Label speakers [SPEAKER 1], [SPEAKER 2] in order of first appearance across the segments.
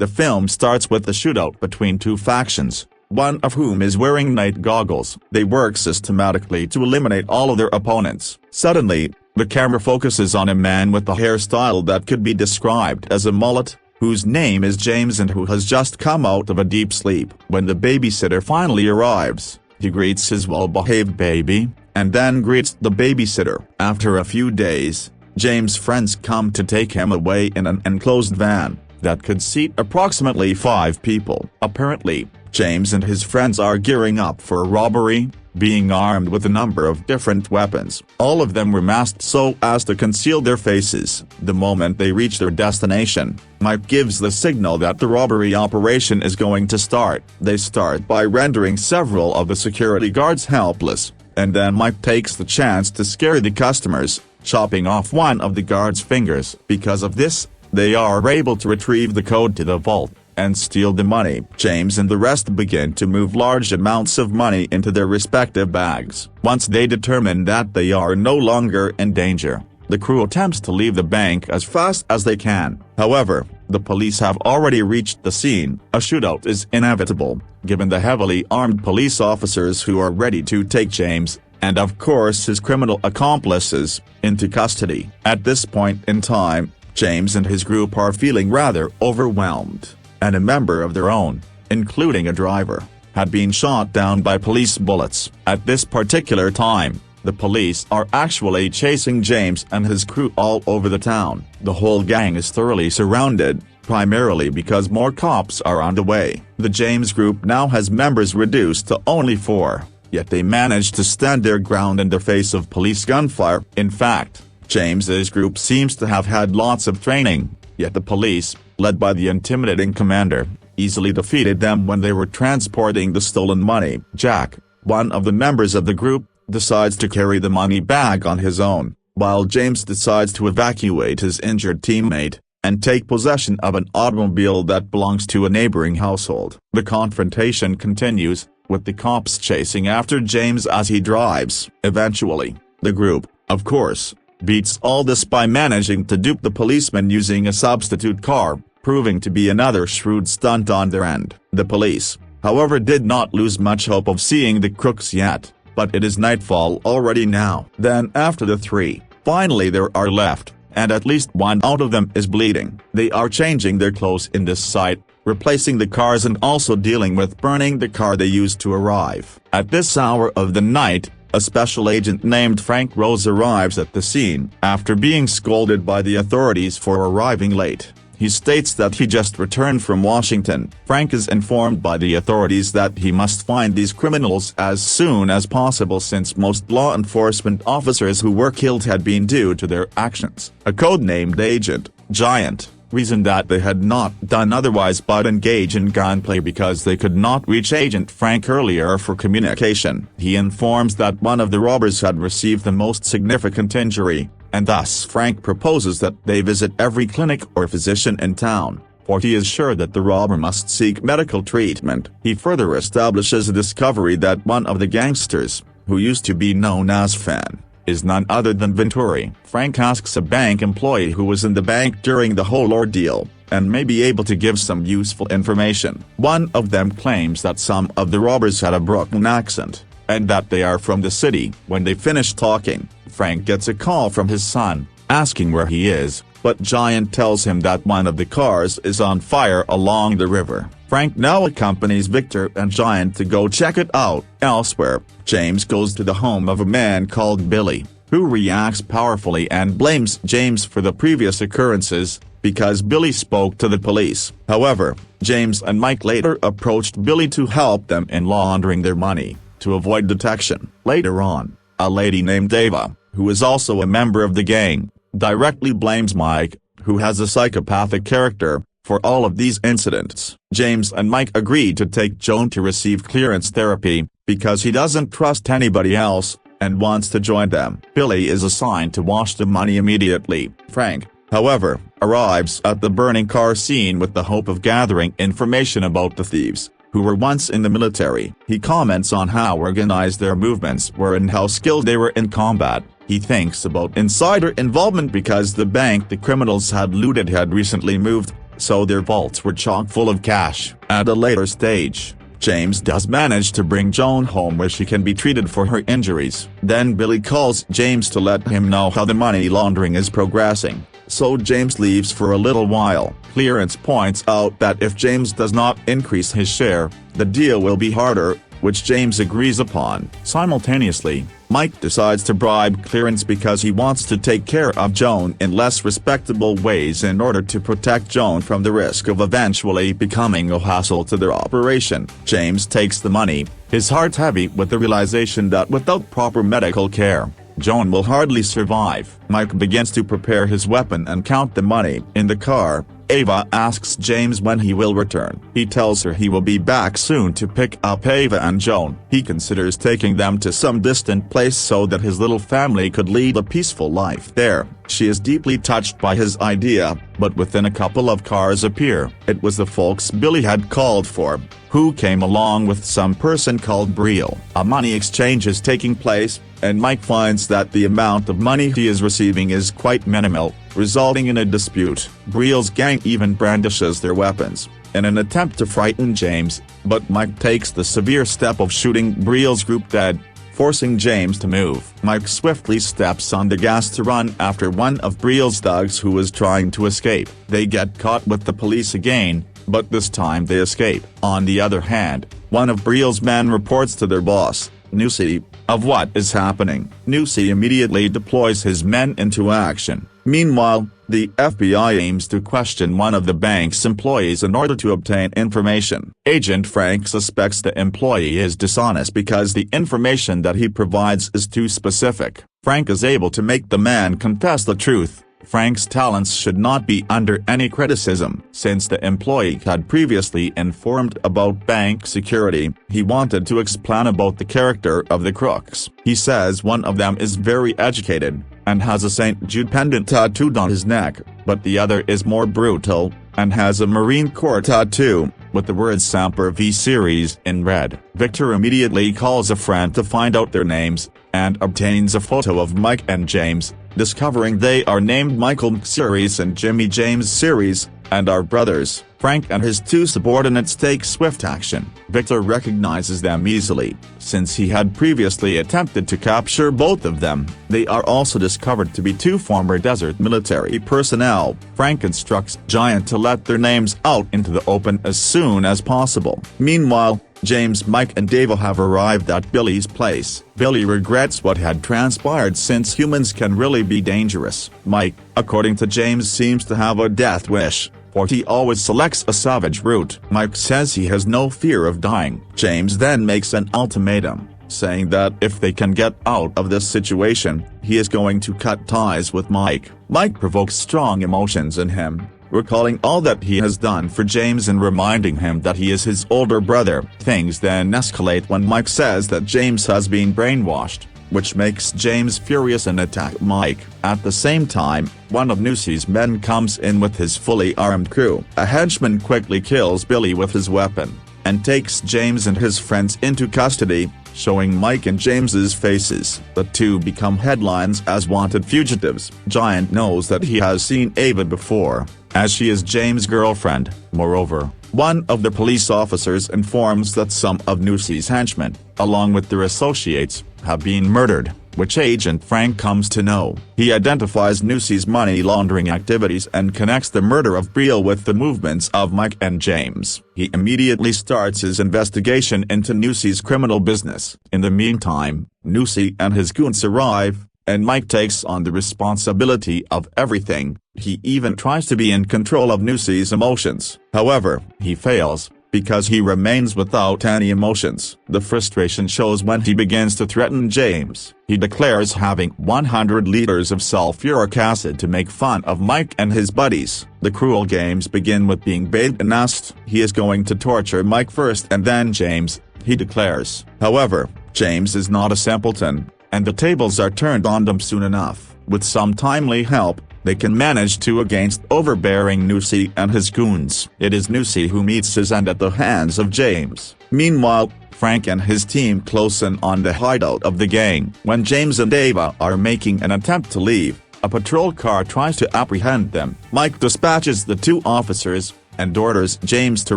[SPEAKER 1] The film starts with a shootout between two factions, one of whom is wearing night goggles. They work systematically to eliminate all of their opponents. Suddenly, the camera focuses on a man with a hairstyle that could be described as a mullet, whose name is James and who has just come out of a deep sleep. When the babysitter finally arrives, he greets his well-behaved baby, and then greets the babysitter. After a few days, James' friends come to take him away in an enclosed van that could seat approximately 5 people. Apparently, James and his friends are gearing up for a robbery, being armed with a number of different weapons. All of them were masked so as to conceal their faces. The moment they reach their destination, Mike gives the signal that the robbery operation is going to start. They start by rendering several of the security guards helpless, and then Mike takes the chance to scare the customers, chopping off one of the guards' fingers. Because of this, they are able to retrieve the code to the vault and steal the money. James and the rest begin to move large amounts of money into their respective bags. Once they determine that they are no longer in danger, the crew attempts to leave the bank as fast as they can. However, the police have already reached the scene. A shootout is inevitable, given the heavily armed police officers who are ready to take James, and of course his criminal accomplices, into custody. At this point in time, James and his group are feeling rather overwhelmed, and a member of their own, including a driver, had been shot down by police bullets. At this particular time, the police are actually chasing James and his crew all over the town. The whole gang is thoroughly surrounded, primarily because more cops are on the way. The James group now has members reduced to only 4, yet they manage to stand their ground in the face of police gunfire. In fact, James's group seems to have had lots of training, yet the police, led by the intimidating commander, easily defeated them when they were transporting the stolen money. Jack, one of the members of the group, decides to carry the money bag on his own, while James decides to evacuate his injured teammate and take possession of an automobile that belongs to a neighboring household. The confrontation continues, with the cops chasing after James as he drives. Eventually, the group, of course, beats all this by managing to dupe the policeman using a substitute car, proving to be another shrewd stunt on their end. The police, however, did not lose much hope of seeing the crooks yet, but it is nightfall already now. Then after the 3, finally there are left, and at least one out of them is bleeding. They are changing their clothes in this site, replacing the cars and also dealing with burning the car they used to arrive. At this hour of the night, a special agent named Frank Rose arrives at the scene. After being scolded by the authorities for arriving late, he states that he just returned from Washington. Frank is informed by the authorities that he must find these criminals as soon as possible since most law enforcement officers who were killed had been due to their actions. A codenamed agent, Giant, reasoned that they had not done otherwise but engage in gunplay because they could not reach Agent Frank earlier for communication. He informs that one of the robbers had received the most significant injury, and thus Frank proposes that they visit every clinic or physician in town, for he is sure that the robber must seek medical treatment. He further establishes a discovery that one of the gangsters, who used to be known as Fan, is none other than Venturi. Frank asks a bank employee who was in the bank during the whole ordeal, and may be able to give some useful information. One of them claims that some of the robbers had a Brooklyn accent, and that they are from the city. When they finish talking, Frank gets a call from his son, asking where he is, but Giant tells him that one of the cars is on fire along the river. Frank now accompanies Victor and Giant to go check it out. Elsewhere, James goes to the home of a man called Billy, who reacts powerfully and blames James for the previous occurrences, because Billy spoke to the police. However, James and Mike later approached Billy to help them in laundering their money, to avoid detection. Later on, a lady named Ava, who is also a member of the gang, directly blames Mike, who has a psychopathic character, for all of these incidents. James and Mike agree to take Joan to receive clearance therapy, because he doesn't trust anybody else, and wants to join them. Billy is assigned to wash the money immediately. Frank, however, arrives at the burning car scene with the hope of gathering information about the thieves, who were once in the military. He comments on how organized their movements were and how skilled they were in combat. He thinks about insider involvement because the bank the criminals had looted had recently moved, so their vaults were chock full of cash. At a later stage, James does manage to bring Joan home where she can be treated for her injuries. Then Billy calls James to let him know how the money laundering is progressing, so James leaves for a little while. Clearance points out that if James does not increase his share, the deal will be harder, which James agrees upon. Simultaneously, Mike decides to bribe Clearance because he wants to take care of Joan in less respectable ways in order to protect Joan from the risk of eventually becoming a hassle to their operation. James takes the money, his heart heavy with the realization that without proper medical care, Joan will hardly survive. Mike begins to prepare his weapon and count the money. In the car, Ava asks James when he will return. He tells her he will be back soon to pick up Ava and Joan. He considers taking them to some distant place so that his little family could lead a peaceful life there. She is deeply touched by his idea, but within a couple of cars appear. It was the folks Billy had called for, who came along with some person called Brielle. A money exchange is taking place, and Mike finds that the amount of money he is receiving is quite minimal, resulting in a dispute. Brielle's gang even brandishes their weapons in an attempt to frighten James, but Mike takes the severe step of shooting Brielle's group dead, forcing James to move. Mike swiftly steps on the gas to run after one of Brielle's thugs who is trying to escape. They get caught with the police again, but this time they escape. On the other hand, one of Brielle's men reports to their boss, Nusi, of what is happening. Nusi immediately deploys his men into action. Meanwhile, the FBI aims to question one of the bank's employees in order to obtain information. Agent Frank suspects the employee is dishonest because the information that he provides is too specific. Frank is able to make the man confess the truth. Frank's talents should not be under any criticism. Since the employee had previously informed about bank security, he wanted to explain about the character of the crooks. He says one of them is very educated, and has a St. Jude pendant tattooed on his neck, but the other is more brutal, and has a Marine Corps tattoo, with the words Semper V Series in red. Victor immediately calls a friend to find out their names, and obtains a photo of Mike and James, discovering they are named Michael Series and Jimmy James Series, and are brothers. Frank and his two subordinates take swift action. Victor recognizes them easily, since he had previously attempted to capture both of them. They are also discovered to be two former desert military personnel. Frank instructs Giant to let their names out into the open as soon as possible. Meanwhile, James, Mike and Davo have arrived at Billy's place. Billy regrets what had transpired since humans can really be dangerous. Mike, according to James, seems to have a death wish, for he always selects a savage route. Mike says he has no fear of dying. James then makes an ultimatum, saying that if they can get out of this situation, he is going to cut ties with Mike. Mike provokes strong emotions in him, recalling all that he has done for James and reminding him that he is his older brother. Things then escalate when Mike says that James has been brainwashed, which makes James furious and attack Mike. At the same time, one of Nusi's men comes in with his fully armed crew. A henchman quickly kills Billy with his weapon, and takes James and his friends into custody, showing Mike and James's faces. The two become headlines as wanted fugitives. Giant knows that he has seen Ava before, as she is James' girlfriend. Moreover, one of the police officers informs that some of Nusi's henchmen, along with their associates, have been murdered, which Agent Frank comes to know. He identifies Nusi's money laundering activities and connects the murder of Brielle with the movements of Mike and James. He immediately starts his investigation into Nusi's criminal business. In the meantime, Nusi and his goons arrive, and Mike takes on the responsibility of everything. He even tries to be in control of Nusi's emotions. However, he fails, because he remains without any emotions. The frustration shows when he begins to threaten James. He declares having 100 liters of sulfuric acid to make fun of Mike and his buddies. The cruel games begin with being bait and asked. He is going to torture Mike first and then James, he declares. However, James is not a simpleton, and the tables are turned on them soon enough. With some timely help, they can manage to against overbearing Nusi and his goons. It is Nusi who meets his end at the hands of James. Meanwhile, Frank and his team close in on the hideout of the gang. When James and Ava are making an attempt to leave, A patrol car tries to apprehend them. Mike dispatches the two officers and orders James to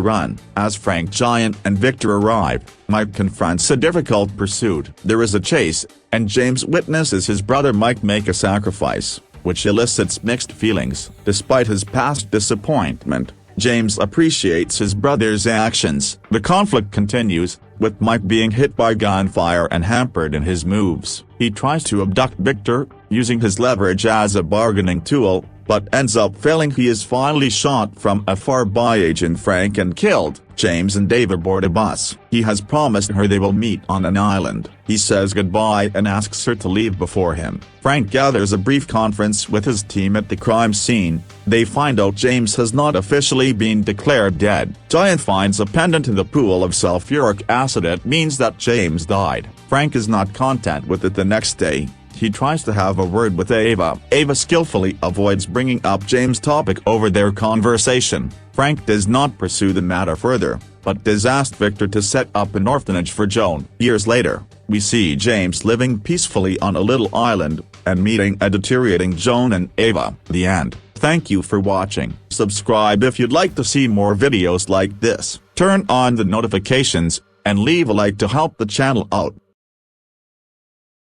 [SPEAKER 1] run. As Frank Giant and Victor arrive, Mike confronts a difficult pursuit. There is a chase, and James witnesses his brother Mike make a sacrifice, which elicits mixed feelings. Despite his past disappointment, James appreciates his brother's actions. The conflict continues, with Mike being hit by gunfire and hampered in his moves. He tries to abduct Victor, using his leverage as a bargaining tool, but ends up failing. He is finally shot from afar by Agent Frank and killed. James and Ava board a bus. He has promised her they will meet on an island. He says goodbye and asks her to leave before him. Frank gathers a brief conference with his team at the crime scene. They find out James has not officially been declared dead. Giant finds a pendant in the pool of sulfuric acid. It means that James died. Frank is not content with it. The next day, he tries to have a word with Ava. Ava skillfully avoids bringing up James' topic over their conversation. Frank does not pursue the matter further, but does ask Victor to set up an orphanage for Joan. Years later, we see James living peacefully on a little island, and meeting a deteriorating Joan and Ava. The end. Thank you for watching. Subscribe if you'd like to see more videos like this. Turn on the notifications, and leave a like to help the channel out.